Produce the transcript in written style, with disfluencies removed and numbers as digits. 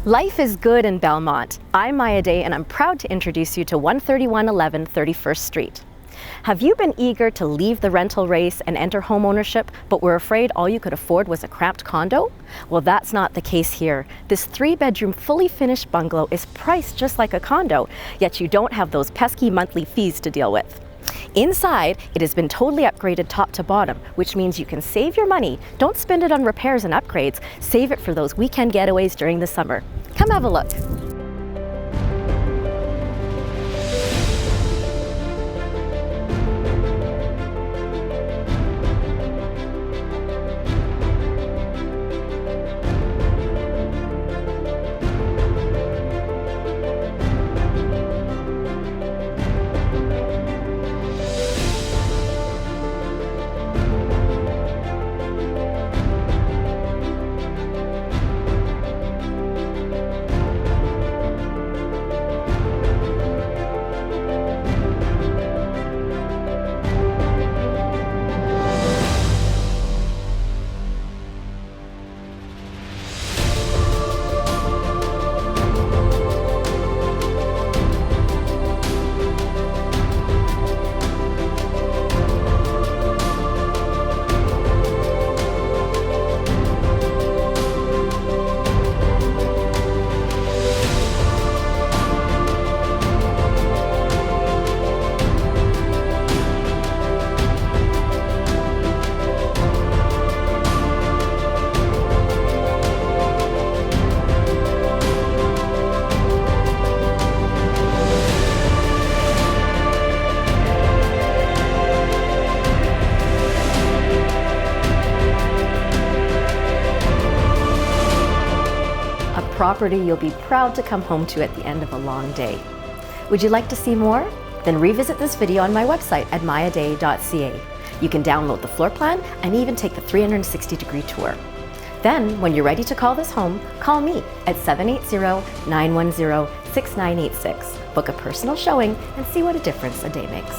Life is good in Belmont. I'm Maya Day and I'm proud to introduce you to 13111 31st Street. Have you been eager to leave the rental race and enter homeownership, but were afraid all you could afford was a cramped condo? Well, that's not the case here. This 3-bedroom, fully finished bungalow is priced just like a condo, yet you don't have those pesky monthly fees to deal with. Inside, it has been totally upgraded top to bottom, which means you can save your money. Don't spend it on repairs and upgrades. Save it for those weekend getaways during the summer. Come have a look. Property you'll be proud to come home to at the end of a long day. Would you like to see more? Then revisit this video on my website at mayaday.ca. You can download the floor plan and even take the 360-degree tour. Then, when you're ready to call this home, call me at 780-910-6986. Book a personal showing and see what a difference a day makes.